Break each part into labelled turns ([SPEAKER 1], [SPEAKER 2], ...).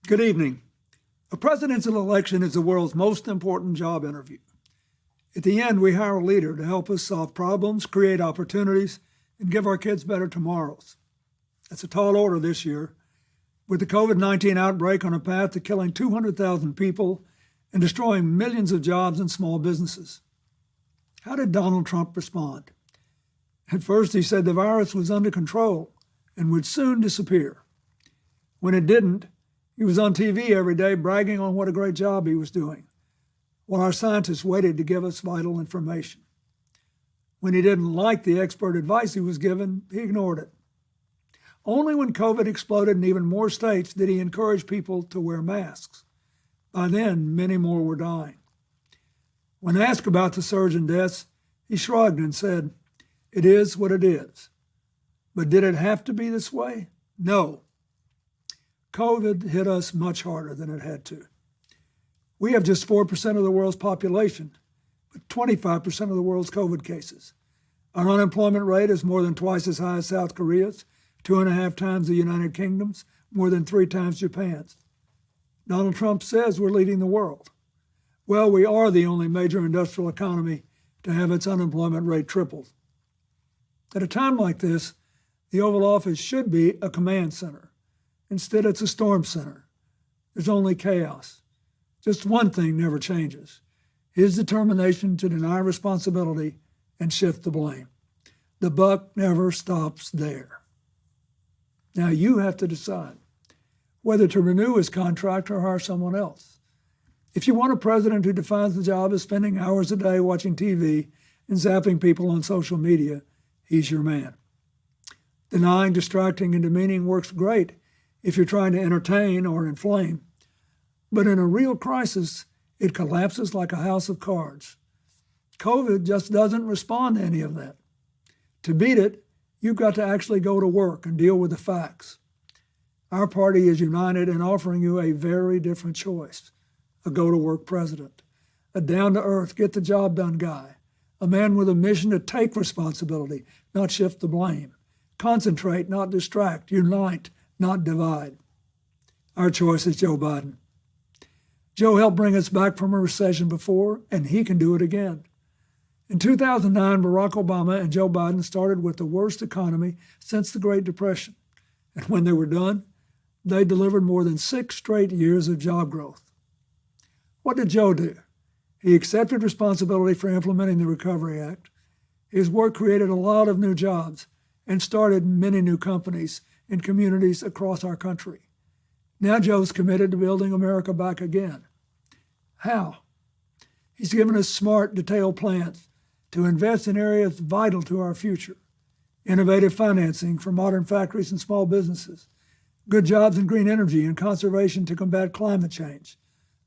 [SPEAKER 1] Good evening. A presidential election is the world's most important job interview. At the end, we hire a leader to help us solve problems, create opportunities, and give our kids better tomorrows. That's a tall order this year, with the COVID-19 outbreak on a path to killing 200,000 people and destroying millions of jobs and small businesses. How did Donald Trump respond? At first, he said the virus was under control and would soon disappear. When it didn't, he was on TV every day bragging on what a great job he was doing, while our scientists waited to give us vital information. When he didn't like the expert advice he was given, he ignored it. Only when COVID exploded in even more states did he encourage people to wear masks. By then, many more were dying. When asked about the surge in deaths, he shrugged and said, "It is what it is." But did it have to be this way? No. COVID hit us much harder than it had to. We have just 4% of the world's population, but 25% of the world's COVID cases. Our unemployment rate is more than twice as high as South Korea's, 2.5 times the United Kingdom's, more than 3 times Japan's. Donald Trump says we're leading the world. Well, we are the only major industrial economy to have its unemployment rate tripled. At a time like this, the Oval Office should be a command center. Instead, it's a storm center. There's only chaos. Just one thing never changes: his determination to deny responsibility and shift the blame. The buck never stops there. Now you have to decide whether to renew his contract or hire someone else. If you want a president who defines the job as spending hours a day watching TV and zapping people on social media, he's your man. Denying, distracting, and demeaning works great if you're trying to entertain or inflame. But in a real crisis, it collapses like a house of cards. COVID just doesn't respond to any of that. To beat it, you've got to actually go to work and deal with the facts. Our party is united in offering you a very different choice: a go-to-work president, a down-to-earth, get-the-job-done guy, a man with a mission to take responsibility, not shift the blame, concentrate, not distract, unite, not divide. Our choice is Joe Biden. Joe helped bring us back from a recession before, and he can do it again. In 2009, Barack Obama and Joe Biden started with the worst economy since the Great Depression. And when they were done, they delivered more than 6 straight years of job growth. What did Joe do? He accepted responsibility for implementing the Recovery Act. His work created a lot of new jobs and started many new companies in communities across our country. Now Joe's committed to building America back again. How? He's given us smart, detailed plans to invest in areas vital to our future: innovative financing for modern factories and small businesses, good jobs in green energy and conservation to combat climate change,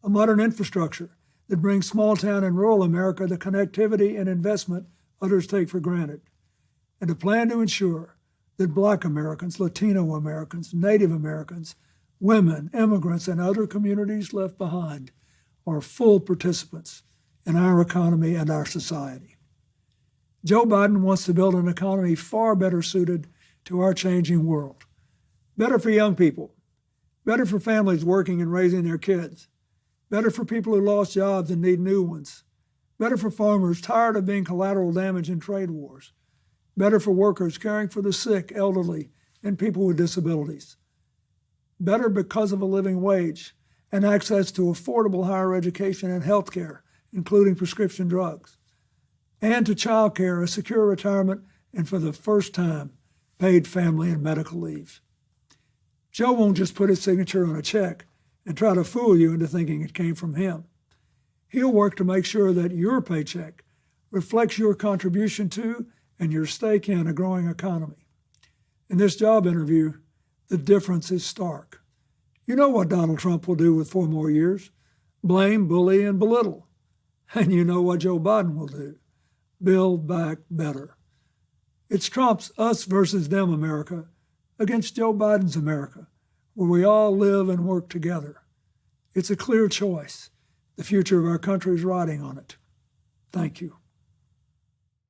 [SPEAKER 1] a modern infrastructure that brings small town and rural America the connectivity and investment others take for granted, and a plan to ensure that Black Americans, Latino Americans, Native Americans, women, immigrants, and other communities left behind are full participants in our economy and our society. Joe Biden wants to build an economy far better suited to our changing world. Better for young people, better for families working and raising their kids, better for people who lost jobs and need new ones, better for farmers tired of being collateral damage in trade wars, better for workers caring for the sick, elderly, and people with disabilities. Better because of a living wage and access to affordable higher education and health care, including prescription drugs. And to child care, a secure retirement, and for the first time, paid family and medical leave. Joe won't just put his signature on a check and try to fool you into thinking it came from him. He'll work to make sure that your paycheck reflects your contribution to and your stake in a growing economy. In this job interview, the difference is stark. You know what Donald Trump will do with 4 more years: blame, bully, and belittle. And you know what Joe Biden will do: build back better. It's Trump's us versus them America against Joe Biden's America, where we all live and work together. It's a clear choice. The future of our country is riding on it. Thank you.